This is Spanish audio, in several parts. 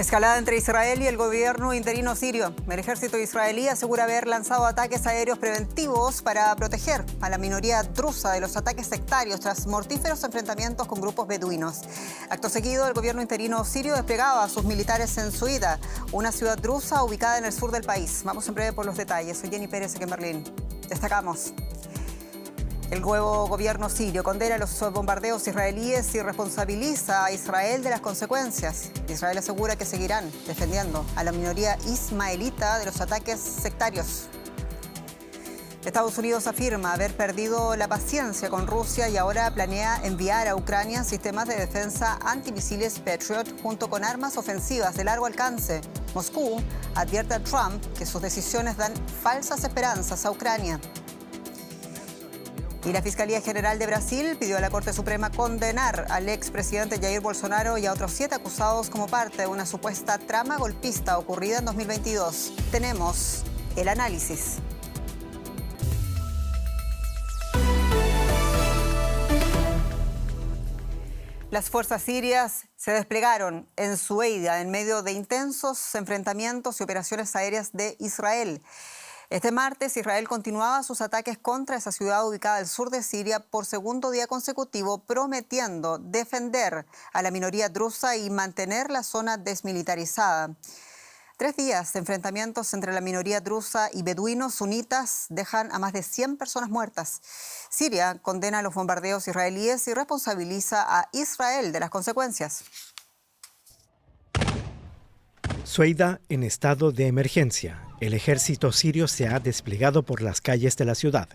Escalada entre Israel y el gobierno interino sirio. El ejército israelí asegura haber lanzado ataques aéreos preventivos para proteger a la minoría drusa de los ataques sectarios tras mortíferos enfrentamientos con grupos beduinos. Acto seguido, el gobierno interino sirio desplegaba a sus militares en Suida, una ciudad drusa ubicada en el sur del país. Vamos en breve por los detalles. Soy Jenny Pérez aquí en Berlín. Destacamos. El nuevo gobierno sirio condena los bombardeos israelíes y responsabiliza a Israel de las consecuencias. Israel asegura que seguirán defendiendo a la minoría ismaelita de los ataques sectarios. Estados Unidos afirma haber perdido la paciencia con Rusia y ahora planea enviar a Ucrania sistemas de defensa antimisiles Patriot junto con armas ofensivas de largo alcance. Moscú advierte a Trump que sus decisiones dan falsas esperanzas a Ucrania. Y la Fiscalía General de Brasil pidió a la Corte Suprema condenar al expresidente Jair Bolsonaro y a otros 7 acusados como parte de una supuesta trama golpista ocurrida en 2022. Tenemos el análisis. Las fuerzas sirias se desplegaron en Sueida en medio de intensos enfrentamientos y operaciones aéreas de Israel. Este martes, Israel continuaba sus ataques contra esa ciudad ubicada al sur de Siria por segundo día consecutivo, prometiendo defender a la minoría drusa y mantener la zona desmilitarizada. 3 días de enfrentamientos entre la minoría drusa y beduinos sunitas dejan a más de 100 personas muertas. Siria condena los bombardeos israelíes y responsabiliza a Israel de las consecuencias. Sueida en estado de emergencia. El ejército sirio se ha desplegado por las calles de la ciudad.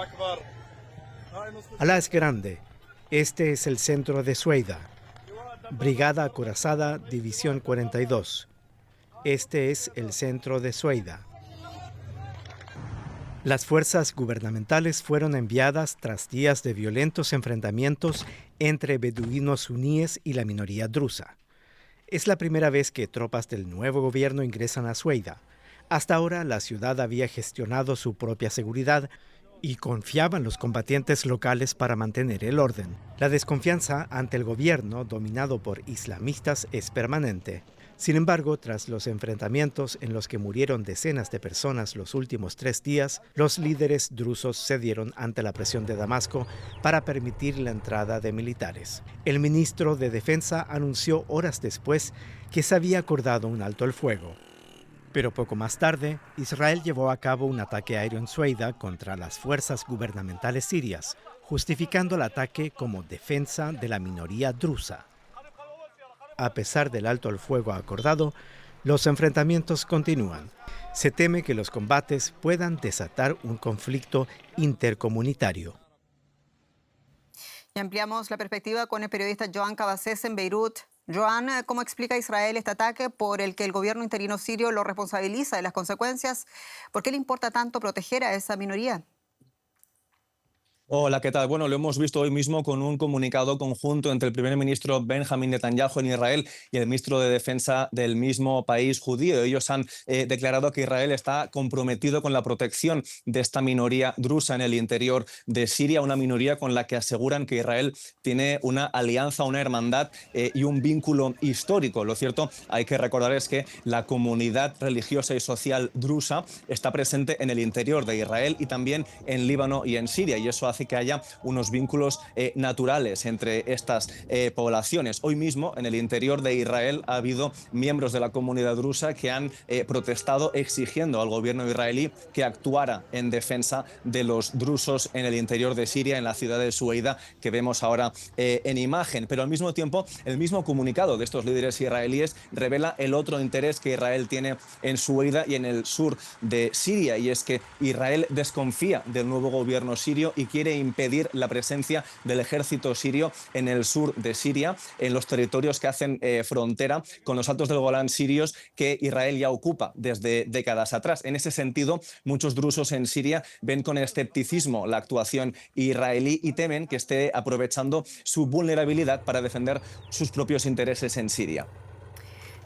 Alá es grande. Este es el centro de Sueida. Brigada acorazada, División 42. Este es el centro de Sueida. Las fuerzas gubernamentales fueron enviadas tras días de violentos enfrentamientos entre beduinos suníes y la minoría drusa. Es la primera vez que tropas del nuevo gobierno ingresan a Sueida. Hasta ahora la ciudad había gestionado su propia seguridad y confiaban los combatientes locales para mantener el orden. La desconfianza ante el gobierno, dominado por islamistas, es permanente. Sin embargo, tras los enfrentamientos en los que murieron decenas de personas los últimos 3 días, los líderes drusos cedieron ante la presión de Damasco para permitir la entrada de militares. El ministro de Defensa anunció horas después que se había acordado un alto el fuego. Pero poco más tarde, Israel llevó a cabo un ataque aéreo en Sueida contra las fuerzas gubernamentales sirias, justificando el ataque como defensa de la minoría drusa. A pesar del alto el fuego acordado, los enfrentamientos continúan. Se teme que los combates puedan desatar un conflicto intercomunitario. Y ampliamos la perspectiva con el periodista Joan Cabasés en Beirut. Joan, ¿cómo explica Israel este ataque por el que el gobierno interino sirio lo responsabiliza de las consecuencias? ¿Por qué le importa tanto proteger a esa minoría? Hola, ¿qué tal? Bueno, lo hemos visto hoy mismo con un comunicado conjunto entre el primer ministro Benjamin Netanyahu en Israel y el ministro de Defensa del mismo país judío. Ellos han declarado que Israel está comprometido con la protección de esta minoría drusa en el interior de Siria, una minoría con la que aseguran que Israel tiene una alianza, una hermandad y un vínculo histórico. Lo cierto, hay que recordar, es que la comunidad religiosa y social drusa está presente en el interior de Israel y también en Líbano y en Siria, y eso hace que haya unos vínculos naturales entre estas poblaciones. Hoy mismo, en el interior de Israel, ha habido miembros de la comunidad drusa que han protestado exigiendo al gobierno israelí que actuara en defensa de los drusos en el interior de Siria, en la ciudad de Sueida, que vemos ahora en imagen. Pero al mismo tiempo, el mismo comunicado de estos líderes israelíes revela el otro interés que Israel tiene en Sueida y en el sur de Siria, y es que Israel desconfía del nuevo gobierno sirio y quiere impedir la presencia del ejército sirio en el sur de Siria, en los territorios que hacen frontera con los Altos del Golán sirios que Israel ya ocupa desde décadas atrás. En ese sentido, muchos drusos en Siria ven con escepticismo la actuación israelí y temen que esté aprovechando su vulnerabilidad para defender sus propios intereses en Siria.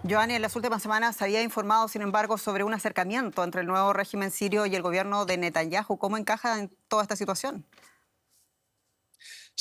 Joan, en las últimas semanas se había informado, sin embargo, sobre un acercamiento entre el nuevo régimen sirio y el gobierno de Netanyahu. ¿Cómo encaja en toda esta situación?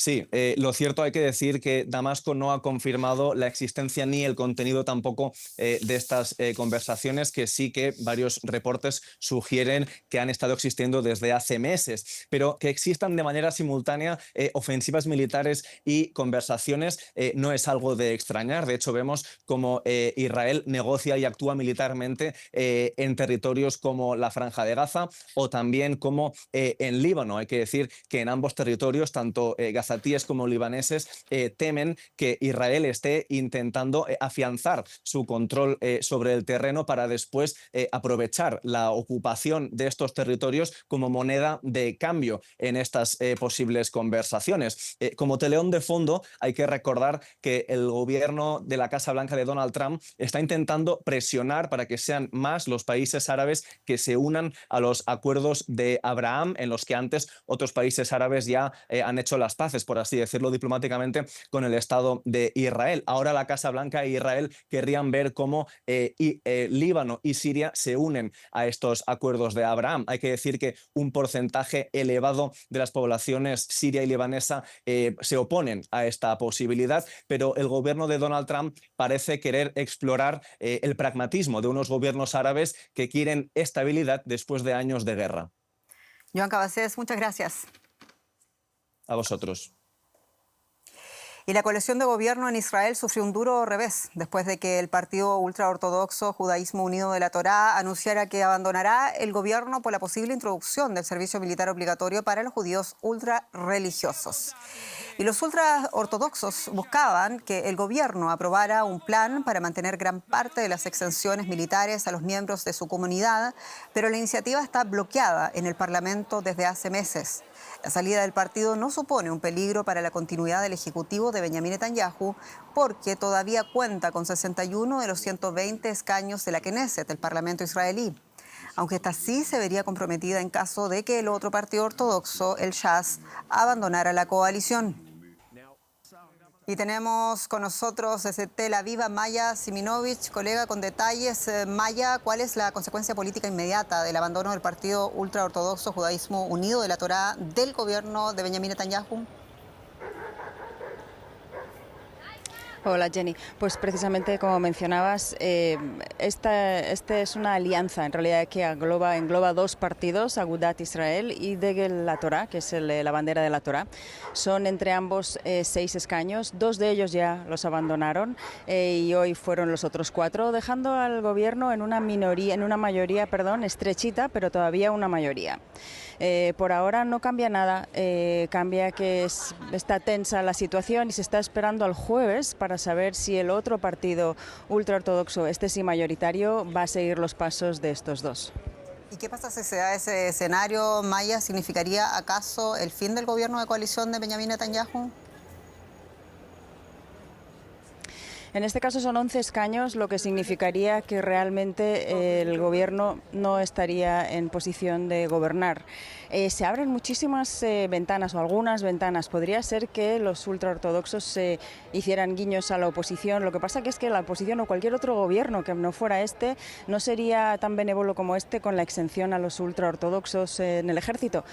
Sí, lo cierto hay que decir que Damasco no ha confirmado la existencia ni el contenido tampoco de estas conversaciones, que sí que varios reportes sugieren que han estado existiendo desde hace meses, pero que existan de manera simultánea ofensivas militares y conversaciones no es algo de extrañar. De hecho, vemos cómo Israel negocia y actúa militarmente en territorios como la Franja de Gaza o también como en Líbano. Hay que decir que en ambos territorios, tanto gazatíes como libaneses temen que Israel esté intentando afianzar su control sobre el terreno para después aprovechar la ocupación de estos territorios como moneda de cambio en estas posibles conversaciones. Como telón de fondo, hay que recordar que el gobierno de la Casa Blanca de Donald Trump está intentando presionar para que sean más los países árabes que se unan a los acuerdos de Abraham, en los que antes otros países árabes ya han hecho las paces, por así decirlo diplomáticamente, con el Estado de Israel. Ahora la Casa Blanca e Israel querrían ver cómo Líbano y Siria se unen a estos acuerdos de Abraham. Hay que decir que un porcentaje elevado de las poblaciones siria y libanesa se oponen a esta posibilidad, pero el gobierno de Donald Trump parece querer explorar el pragmatismo de unos gobiernos árabes que quieren estabilidad después de años de guerra. Joan Cabasés, muchas gracias. A vosotros. Y la coalición de gobierno en Israel sufrió un duro revés después de que el partido ultraortodoxo Judaísmo Unido de la Torá anunciara que abandonará el gobierno por la posible introducción del servicio militar obligatorio para los judíos ultrarreligiosos. Y los ultraortodoxos buscaban que el gobierno aprobara un plan para mantener gran parte de las exenciones militares a los miembros de su comunidad, pero la iniciativa está bloqueada en el Parlamento desde hace meses. La salida del partido no supone un peligro para la continuidad del ejecutivo de Benjamín Netanyahu porque todavía cuenta con 61 de los 120 escaños de la Knesset, el Parlamento israelí. Aunque esta sí se vería comprometida en caso de que el otro partido ortodoxo, el Shas, abandonara la coalición. Y tenemos con nosotros desde Tel Aviv a Maya Siminovich, colega, con detalles. Maya, ¿cuál es la consecuencia política inmediata del abandono del partido ultraortodoxo Judaísmo Unido de la Torá del gobierno de Benjamín Netanyahu? Hola Jenny, pues precisamente como mencionabas, esta es una alianza en realidad que engloba dos partidos, Agudat Israel y Degel la Torá, que es la bandera de la Torá. Son entre ambos 6 escaños, 2 de ellos ya los abandonaron y hoy fueron los otros 4, dejando al gobierno en una mayoría estrechita, pero todavía una mayoría. Por ahora no cambia nada, cambia que está tensa la situación y se está esperando al jueves para saber si el otro partido ultraortodoxo, este sí mayoritario, va a seguir los pasos de estos dos. ¿Y qué pasa si se da ese escenario, Maya? ¿Significaría acaso el fin del gobierno de coalición de Benjamín Netanyahu? En este caso son 11 escaños, lo que significaría que realmente el gobierno no estaría en posición de gobernar. Se abren muchísimas ventanas o algunas ventanas. Podría ser que los ultraortodoxos hicieran guiños a la oposición. Lo que pasa que es que la oposición o cualquier otro gobierno que no fuera este no sería tan benévolo como este con la exención a los ultraortodoxos en el ejército.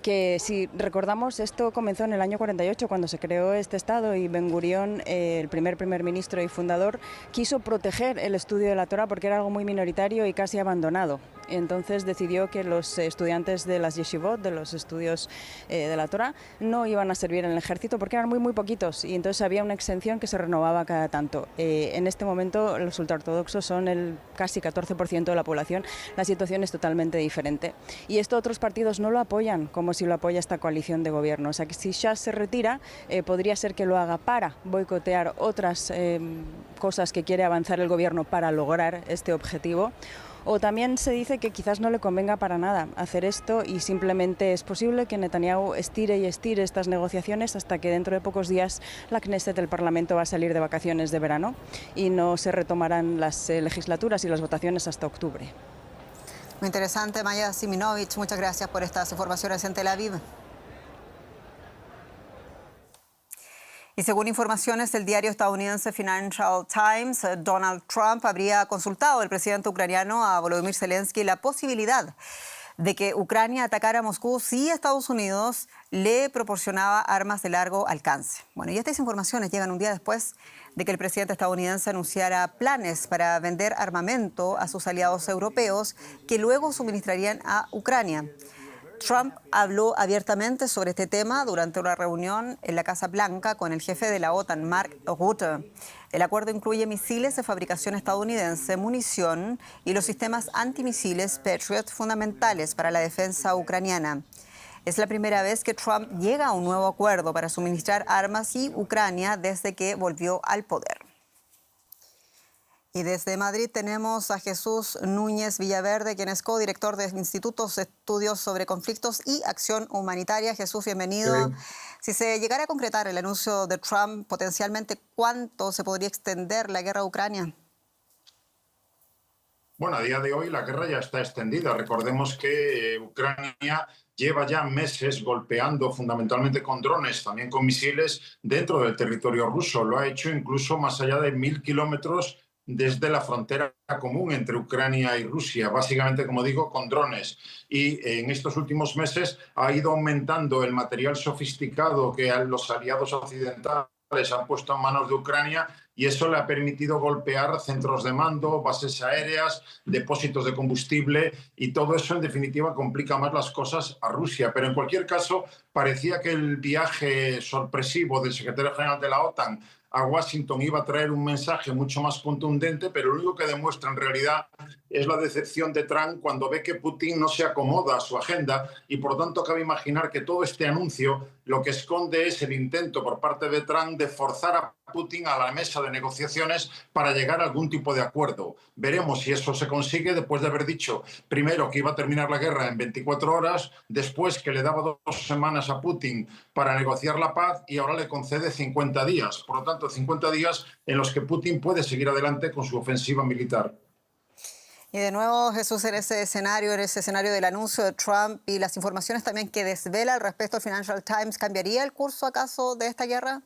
Que si recordamos, esto comenzó en el año 48 cuando se creó este Estado y Ben Gurión, el primer ministro y fundador, quiso proteger el estudio de la Torá porque era algo muy minoritario y casi abandonado. Entonces decidió que los estudiantes de las yeshivot, de los estudios de la Torá, no iban a servir en el ejército porque eran muy poquitos y entonces había una exención que se renovaba cada tanto. En este momento los ultraortodoxos son el casi 14% de la población. La situación es totalmente diferente. Y esto otros partidos no lo apoyan como si lo apoya esta coalición de gobierno. O sea que si Shas se retira, podría ser que lo haga para boicotear otras cosas que quiere avanzar el gobierno para lograr este objetivo. O también se dice que quizás no le convenga para nada hacer esto y simplemente es posible que Netanyahu estire y estire estas negociaciones hasta que dentro de pocos días la Knesset, el Parlamento, va a salir de vacaciones de verano y no se retomarán las legislaturas y las votaciones hasta octubre. Muy interesante, Maya Siminovich. Muchas gracias por estas informaciones en Tel Aviv. Y según informaciones del diario estadounidense Financial Times, Donald Trump habría consultado al presidente ucraniano, a Volodymyr Zelensky, la posibilidad de que Ucrania atacara a Moscú si Estados Unidos le proporcionaba armas de largo alcance. Bueno, y estas informaciones llegan un día después de que el presidente estadounidense anunciara planes para vender armamento a sus aliados europeos que luego suministrarían a Ucrania. Trump habló abiertamente sobre este tema durante una reunión en la Casa Blanca con el jefe de la OTAN, Mark Rutte. El acuerdo incluye misiles de fabricación estadounidense, munición y los sistemas antimisiles Patriot fundamentales para la defensa ucraniana. Es la primera vez que Trump llega a un nuevo acuerdo para suministrar armas a Ucrania desde que volvió al poder. Y desde Madrid tenemos a Jesús Núñez Villaverde, quien es codirector del Instituto de Estudios sobre Conflictos y Acción Humanitaria. Jesús, bienvenido. Si se llegara a concretar el anuncio de Trump, potencialmente, ¿cuánto se podría extender la guerra a Ucrania? Bueno, a día de hoy la guerra ya está extendida. Recordemos que Ucrania lleva ya meses golpeando fundamentalmente con drones, también con misiles, dentro del territorio ruso. Lo ha hecho incluso más allá de 1000 kilómetros desde la frontera común entre Ucrania y Rusia, básicamente, como digo, con drones. Y en estos últimos meses ha ido aumentando el material sofisticado que los aliados occidentales han puesto en manos de Ucrania, y eso le ha permitido golpear centros de mando, bases aéreas, depósitos de combustible, y todo eso en definitiva complica más las cosas a Rusia. Pero en cualquier caso, parecía que el viaje sorpresivo del secretario general de la OTAN a Washington iba a traer un mensaje mucho más contundente, pero lo único que demuestra en realidad es la decepción de Trump cuando ve que Putin no se acomoda a su agenda, y por lo tanto cabe imaginar que todo este anuncio lo que esconde es el intento por parte de Trump de forzar a Putin a la mesa de negociaciones para llegar a algún tipo de acuerdo. Veremos si eso se consigue después de haber dicho primero que iba a terminar la guerra en 24 horas, después que le daba 2 semanas a Putin para negociar la paz, y ahora le concede 50 días. Por lo tanto, 50 días en los que Putin puede seguir adelante con su ofensiva militar. Y de nuevo, Jesús, en ese escenario del anuncio de Trump y las informaciones también que desvela al respecto al Financial Times, ¿cambiaría el curso acaso de esta guerra?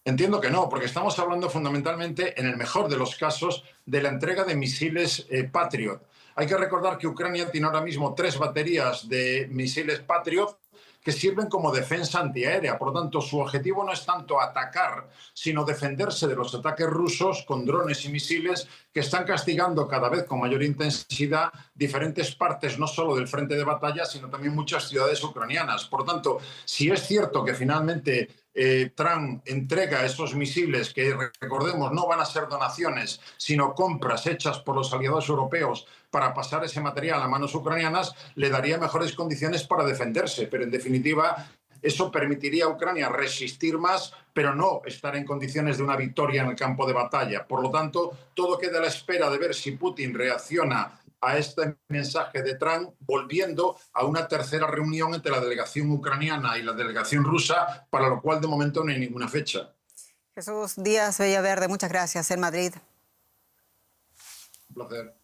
Entiendo que no, porque estamos hablando fundamentalmente, en el mejor de los casos, de la entrega de misiles Patriot. Hay que recordar que Ucrania tiene ahora mismo 3 baterías de misiles Patriot que sirven como defensa antiaérea. Por lo tanto, su objetivo no es tanto atacar, sino defenderse de los ataques rusos con drones y misiles que están castigando cada vez con mayor intensidad diferentes partes, no solo del frente de batalla, sino también muchas ciudades ucranianas. Por lo tanto, si es cierto que finalmente Trump entrega esos misiles, que recordemos no van a ser donaciones, sino compras hechas por los aliados europeos para pasar ese material a manos ucranianas, le daría mejores condiciones para defenderse. Pero en definitiva, eso permitiría a Ucrania resistir más, pero no estar en condiciones de una victoria en el campo de batalla. Por lo tanto, todo queda a la espera de ver si Putin reacciona a este mensaje de Trump, volviendo a una tercera reunión entre la delegación ucraniana y la delegación rusa, para lo cual de momento no hay ninguna fecha. Jesús Díaz Villaverde, muchas gracias, en Madrid. Un placer.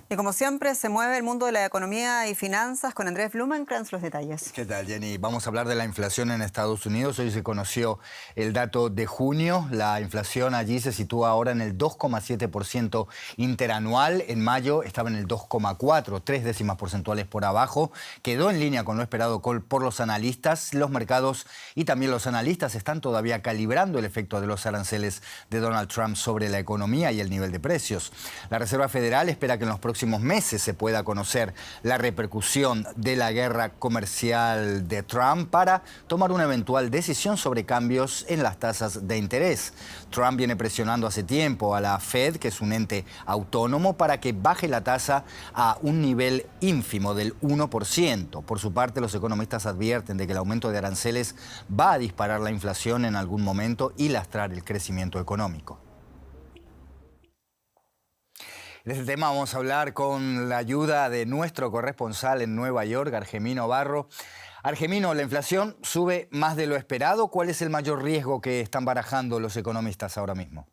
Y como siempre, se mueve el mundo de la economía y finanzas con Andrés Blumenkranz, los detalles. ¿Qué tal, Jenny? Vamos a hablar de la inflación en Estados Unidos. Hoy se conoció el dato de junio. La inflación allí se sitúa ahora en el 2,7% interanual. En mayo estaba en el 2,4%, 3 décimas porcentuales por abajo. Quedó en línea con lo esperado por los analistas. Los mercados y también los analistas están todavía calibrando el efecto de los aranceles de Donald Trump sobre la economía y el nivel de precios. La Reserva Federal espera que en los próximos meses se pueda conocer la repercusión de la guerra comercial de Trump para tomar una eventual decisión sobre cambios en las tasas de interés. Trump viene presionando hace tiempo a la Fed, que es un ente autónomo, para que baje la tasa a un nivel ínfimo del 1%. Por su parte, los economistas advierten de que el aumento de aranceles va a disparar la inflación en algún momento y lastrar el crecimiento económico. De este tema vamos a hablar con la ayuda de nuestro corresponsal en Nueva York, Argemino Barro. Argemino, la inflación sube más de lo esperado. ¿Cuál es el mayor riesgo que están barajando los economistas ahora mismo?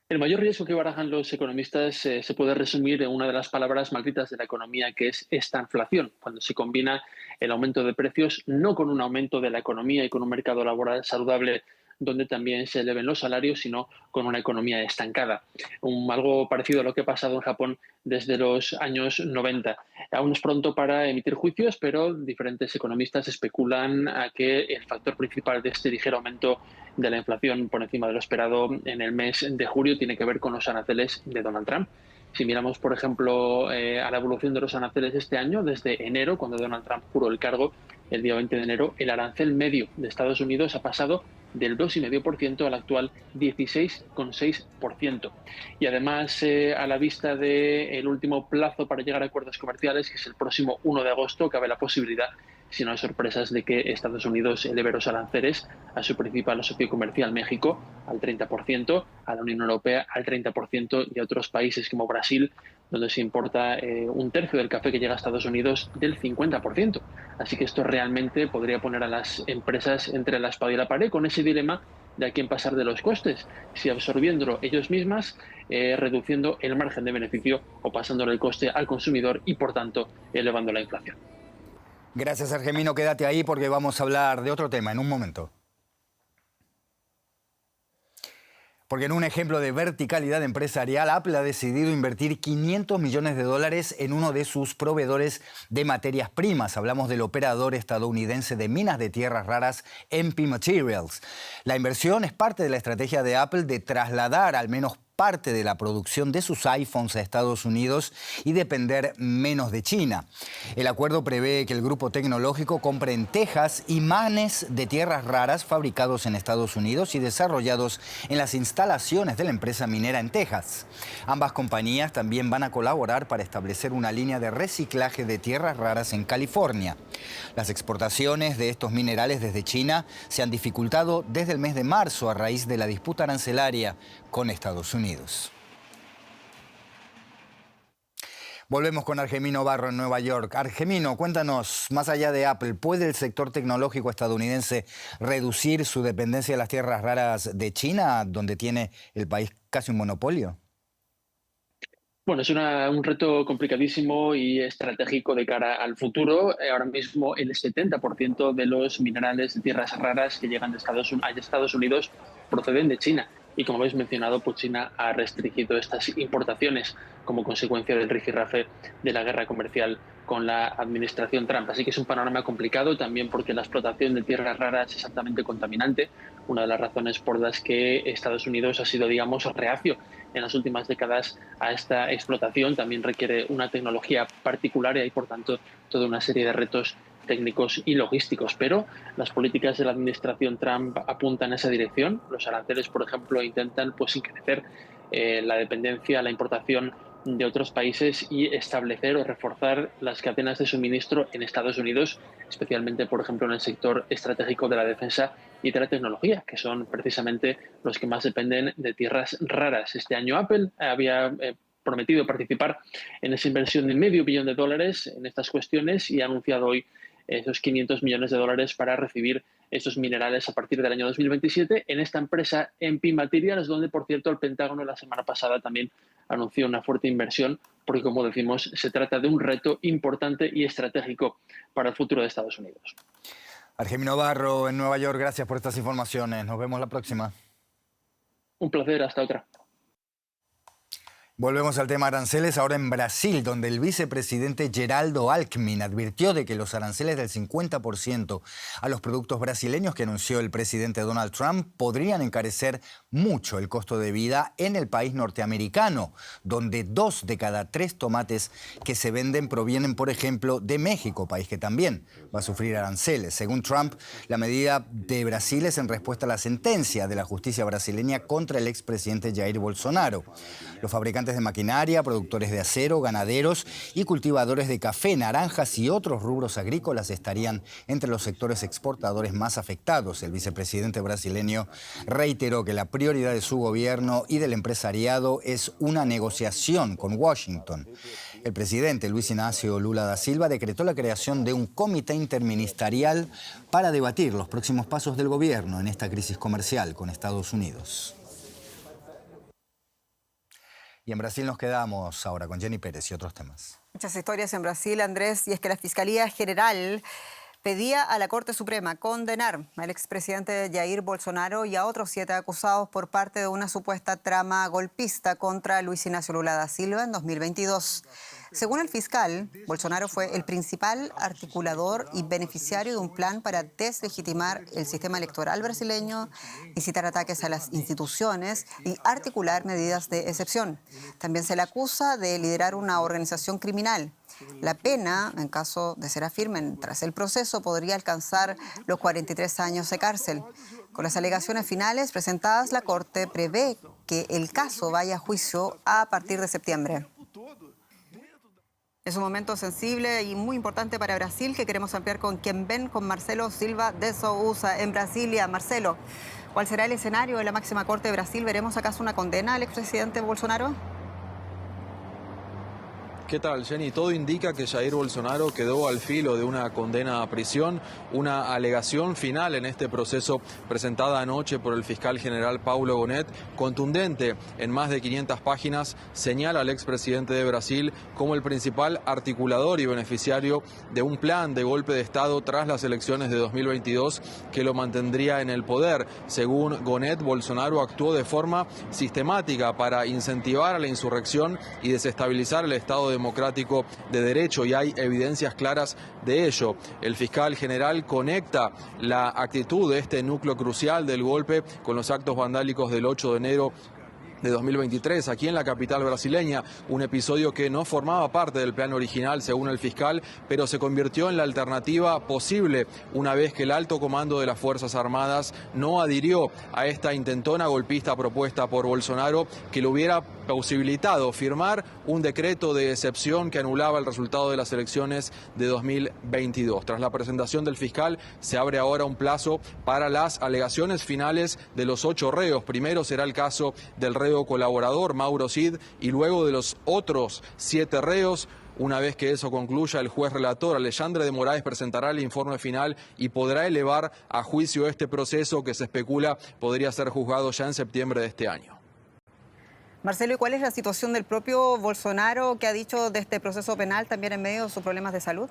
El mayor riesgo que barajan los economistas se puede resumir en una de las palabras malditas de la economía, que es esta inflación, cuando se combina el aumento de precios no con un aumento de la economía y con un mercado laboral saludable donde también se eleven los salarios, sino con una economía estancada. Algo parecido a lo que ha pasado en Japón desde los años 90. Aún es pronto para emitir juicios, pero diferentes economistas especulan a que el factor principal de este ligero aumento de la inflación por encima de lo esperado en el mes de julio tiene que ver con los aranceles de Donald Trump. Si miramos, por ejemplo, a la evolución de los aranceles este año, desde enero, cuando Donald Trump juró el cargo, el día 20 de enero, el arancel medio de Estados Unidos ha pasado del 2,5% al actual 16,6%. Y además, a la vista del último plazo para llegar a acuerdos comerciales, que es el próximo 1 de agosto, cabe la posibilidad, si no hay sorpresas, de que Estados Unidos eleve los aranceles a su principal socio comercial, México, al 30%, a la Unión Europea al 30% y a otros países como Brasil, donde se importa un tercio del café que llega a Estados Unidos, del 50%. Así que esto realmente podría poner a las empresas entre la espada y la pared, con ese dilema de a quién pasar de los costes, si absorbiéndolo ellos mismas, reduciendo el margen de beneficio o pasándole el coste al consumidor y, por tanto, elevando la inflación. Gracias, Argemino. Quédate ahí porque vamos a hablar de otro tema en un momento. Porque en un ejemplo de verticalidad empresarial, Apple ha decidido invertir $500 millones en uno de sus proveedores de materias primas. Hablamos del operador estadounidense de minas de tierras raras, MP Materials. La inversión es parte de la estrategia de Apple de trasladar al menos parte de la producción de sus iPhones a Estados Unidos y depender menos de China. El acuerdo prevé que el grupo tecnológico compre en Texas imanes de tierras raras fabricados en Estados Unidos y desarrollados en las instalaciones de la empresa minera en Texas. Ambas compañías también van a colaborar para establecer una línea de reciclaje de tierras raras en California. Las exportaciones de estos minerales desde China se han dificultado desde el mes de marzo a raíz de la disputa arancelaria con Estados Unidos. Volvemos con Argemino Barro en Nueva York. Argemino, cuéntanos, más allá de Apple, ¿puede el sector tecnológico estadounidense reducir su dependencia de las tierras raras de China, donde tiene el país casi un monopolio? Bueno, es un reto complicadísimo y estratégico de cara al futuro. Ahora mismo el 70% de los minerales de tierras raras que llegan de Estados Unidos proceden de China. Y como habéis mencionado, pues China ha restringido estas importaciones como consecuencia del rifirrafe de la guerra comercial con la administración Trump. Así que es un panorama complicado también porque la explotación de tierras raras es altamente contaminante. Una de las razones por las que Estados Unidos ha sido, digamos, reacio en las últimas décadas a esta explotación. También requiere una tecnología particular y hay, por tanto, toda una serie de retos técnicos y logísticos, pero las políticas de la administración Trump apuntan en esa dirección. Los aranceles, por ejemplo, intentan encarecer la dependencia, la importación de otros países y establecer o reforzar las cadenas de suministro en Estados Unidos, especialmente, por ejemplo, en el sector estratégico de la defensa y de la tecnología, que son precisamente los que más dependen de tierras raras. Este año Apple había prometido participar en esa inversión de $500 millones en estas cuestiones y ha anunciado hoy esos $500 millones para recibir esos minerales a partir del año 2027 en esta empresa MP Materials, donde, por cierto, el Pentágono la semana pasada también anunció una fuerte inversión, porque, como decimos, se trata de un reto importante y estratégico para el futuro de Estados Unidos. Argemino Barro en Nueva York, gracias por estas informaciones. Nos vemos la próxima. Un placer, hasta otra. Volvemos al tema aranceles, ahora en Brasil, donde el vicepresidente Geraldo Alckmin advirtió de que los aranceles del 50% a los productos brasileños que anunció el presidente Donald Trump podrían encarecer mucho el costo de vida en el país norteamericano, donde 2 de cada 3 tomates que se venden provienen, por ejemplo, de México, país que también va a sufrir aranceles. Según Trump, la medida de Brasil es en respuesta a la sentencia de la justicia brasileña contra el expresidente Jair Bolsonaro. Los fabricantes de maquinaria, productores de acero, ganaderos y cultivadores de café, naranjas y otros rubros agrícolas estarían entre los sectores exportadores más afectados. El vicepresidente brasileño reiteró que la prioridad de su gobierno y del empresariado es una negociación con Washington. El presidente Luis Ignacio Lula da Silva decretó la creación de un comité interministerial para debatir los próximos pasos del gobierno en esta crisis comercial con Estados Unidos. Y en Brasil nos quedamos ahora con Jenny Pérez y otros temas. Muchas historias en Brasil, Andrés, y es que la Fiscalía General pedía a la Corte Suprema condenar al expresidente Jair Bolsonaro y a otros 7 acusados por parte de una supuesta trama golpista contra Luis Ignacio Lula da Silva en 2022. Según el fiscal, Bolsonaro fue el principal articulador y beneficiario de un plan para deslegitimar el sistema electoral brasileño, incitar ataques a las instituciones y articular medidas de excepción. También se le acusa de liderar una organización criminal. La pena, en caso de ser firme tras el proceso, podría alcanzar los 43 años de cárcel. Con las alegaciones finales presentadas, la Corte prevé que el caso vaya a juicio a partir de septiembre. Es un momento sensible y muy importante para Brasil que queremos ampliar con quien ven, con Marcelo Silva de Sousa en Brasilia. Marcelo, ¿cuál será el escenario de la máxima corte de Brasil? ¿Veremos acaso una condena al expresidente Bolsonaro? ¿Qué tal, Jenny? Todo indica que Jair Bolsonaro quedó al filo de una condena a prisión. Una alegación final en este proceso presentada anoche por el fiscal general Paulo Gonet, contundente en más de 500 páginas, señala al expresidente de Brasil como el principal articulador y beneficiario de un plan de golpe de Estado tras las elecciones de 2022 que lo mantendría en el poder. Según Gonet, Bolsonaro actuó de forma sistemática para incentivar a la insurrección y desestabilizar el Estado democrático de derecho, y hay evidencias claras de ello. El fiscal general conecta la actitud de este núcleo crucial del golpe con los actos vandálicos del 8 de enero de 2023 aquí en la capital brasileña, un episodio que no formaba parte del plan original según el fiscal, pero se convirtió en la alternativa posible una vez que el alto comando de las Fuerzas Armadas no adhirió a esta intentona golpista propuesta por Bolsonaro, que le hubiera posibilitado firmar un decreto de excepción que anulaba el resultado de las elecciones de 2022. Tras la presentación del fiscal, se abre ahora un plazo para las alegaciones finales de los 8 reos. Primero será el caso del reo colaborador Mauro Cid y luego de los otros 7 reos. Una vez que eso concluya, el juez relator Alexandre de Moraes presentará el informe final y podrá elevar a juicio este proceso que se especula podría ser juzgado ya en septiembre de este año. Marcelo, ¿y cuál es la situación del propio Bolsonaro que ha dicho de este proceso penal también en medio de sus problemas de salud?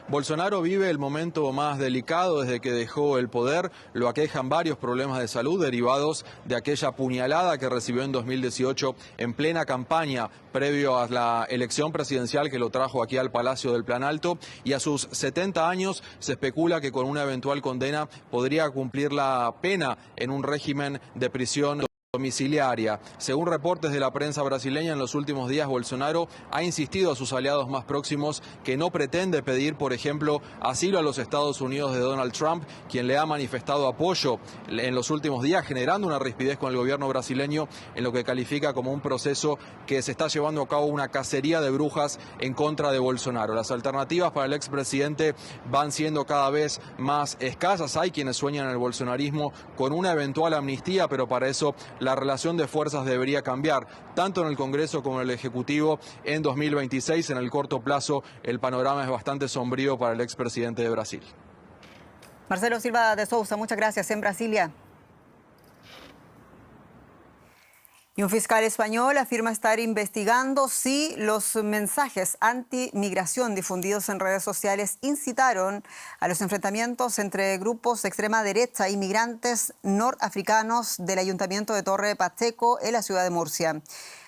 Bolsonaro vive el momento más delicado desde que dejó el poder. Lo aquejan varios problemas de salud derivados de aquella puñalada que recibió en 2018 en plena campaña previo a la elección presidencial que lo trajo aquí al Palacio del Planalto, y a sus 70 años se especula que con una eventual condena podría cumplir la pena en un régimen de prisión domiciliaria. Según reportes de la prensa brasileña, en los últimos días Bolsonaro ha insistido a sus aliados más próximos que no pretende pedir, por ejemplo, asilo a los Estados Unidos de Donald Trump, quien le ha manifestado apoyo en los últimos días, generando una rispidez con el gobierno brasileño en lo que califica como un proceso que se está llevando a cabo una cacería de brujas en contra de Bolsonaro. Las alternativas para el expresidente van siendo cada vez más escasas. Hay quienes sueñan en el bolsonarismo con una eventual amnistía, pero para eso la relación de fuerzas debería cambiar, tanto en el Congreso como en el Ejecutivo. En 2026, en el corto plazo, el panorama es bastante sombrío para el expresidente de Brasil. Marcelo Silva de Sousa, muchas gracias en Brasilia. Y un fiscal español afirma estar investigando si los mensajes anti-migración difundidos en redes sociales incitaron a los enfrentamientos entre grupos de extrema derecha y migrantes norafricanos del Ayuntamiento de Torre Pacheco en la ciudad de Murcia.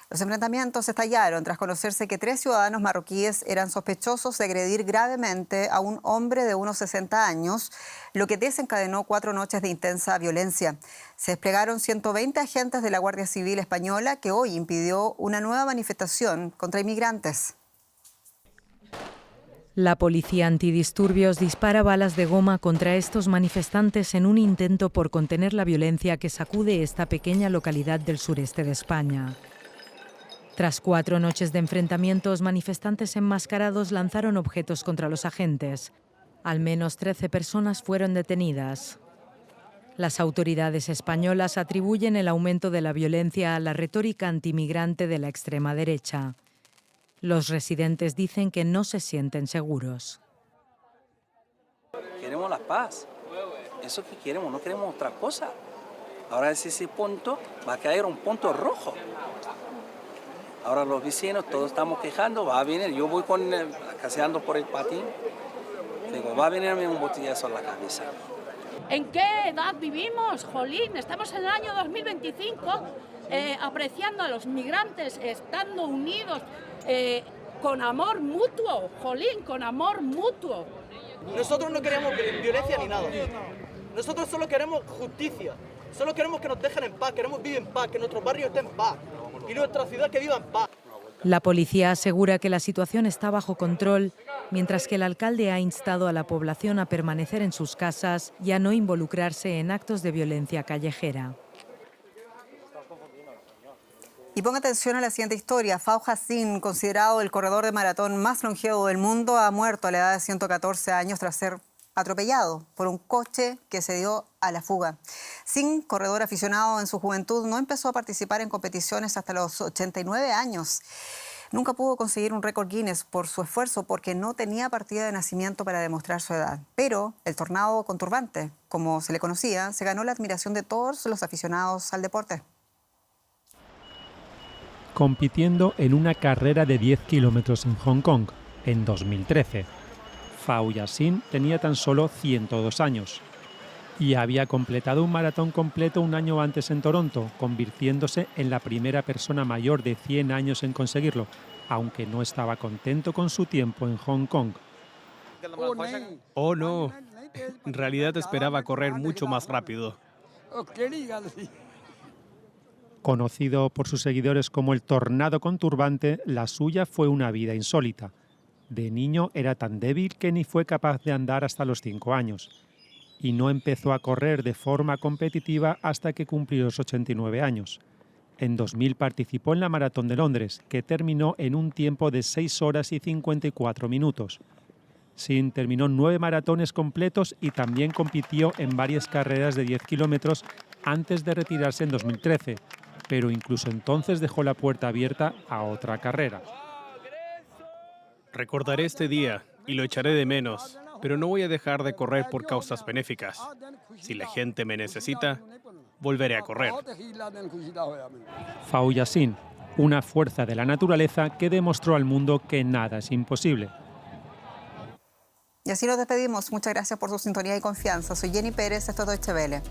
Los enfrentamientos estallaron tras conocerse que 3 ciudadanos marroquíes eran sospechosos de agredir gravemente a un hombre de unos 60 años, lo que desencadenó 4 noches de intensa violencia. Se desplegaron 120 agentes de la Guardia Civil española, que hoy impidió una nueva manifestación contra inmigrantes. La policía antidisturbios dispara balas de goma contra estos manifestantes en un intento por contener la violencia que sacude esta pequeña localidad del sureste de España. Tras 4 noches de enfrentamientos, manifestantes enmascarados lanzaron objetos contra los agentes. Al menos 13 personas fueron detenidas. Las autoridades españolas atribuyen el aumento de la violencia a la retórica antimigrante de la extrema derecha. Los residentes dicen que no se sienten seguros. Queremos la paz. Eso que queremos, no queremos otra cosa. Ahora ese punto va a caer un punto rojo. Ahora los vecinos, todos estamos quejando, va a venir, yo voy con caseando por el patín, digo, va a venirme un botellazo en la cabeza. ¿En qué edad vivimos, jolín? Estamos en el año 2025, apreciando a los migrantes, estando unidos, con amor mutuo, jolín, con amor mutuo. Nosotros no queremos violencia ni nada. Nosotros solo queremos justicia. Solo queremos que nos dejen en paz, queremos vivir en paz, que nuestro barrio esté en paz y nuestra ciudad que viva en paz. La policía asegura que la situación está bajo control, mientras que el alcalde ha instado a la población a permanecer en sus casas y a no involucrarse en actos de violencia callejera. Y ponga atención a la siguiente historia. Fao Yassin, considerado el corredor de maratón más longevo del mundo, ha muerto a la edad de 114 años tras ser atropellado por un coche que se dio a la fuga. Sin corredor aficionado en su juventud, no empezó a participar en competiciones hasta los 89 años. Nunca pudo conseguir un récord Guinness por su esfuerzo porque no tenía partida de nacimiento para demostrar su edad. Pero el tornado con turbante, como se le conocía, se ganó la admiración de todos los aficionados al deporte. Compitiendo en una carrera de 10 kilómetros en Hong Kong en 2013. Fao Yassin tenía tan solo 102 años y había completado un maratón completo un año antes en Toronto, convirtiéndose en la primera persona mayor de 100 años en conseguirlo, aunque no estaba contento con su tiempo en Hong Kong. Oh no, en realidad esperaba correr mucho más rápido. Conocido por sus seguidores como el tornado con turbante, la suya fue una vida insólita. De niño era tan débil que ni fue capaz de andar hasta los 5 años. Y no empezó a correr de forma competitiva hasta que cumplió los 89 años. En 2000 participó en la Maratón de Londres, que terminó en un tiempo de 6 horas y 54 minutos. Sin terminó 9 maratones completos y también compitió en varias carreras de 10 kilómetros antes de retirarse en 2013, pero incluso entonces dejó la puerta abierta a otra carrera. Recordaré este día y lo echaré de menos, pero no voy a dejar de correr por causas benéficas. Si la gente me necesita, volveré a correr. Fao Yassin, una fuerza de la naturaleza que demostró al mundo que nada es imposible. Y así nos despedimos. Muchas gracias por su sintonía y confianza. Soy Jenny Pérez, esto es Deutsche Welle.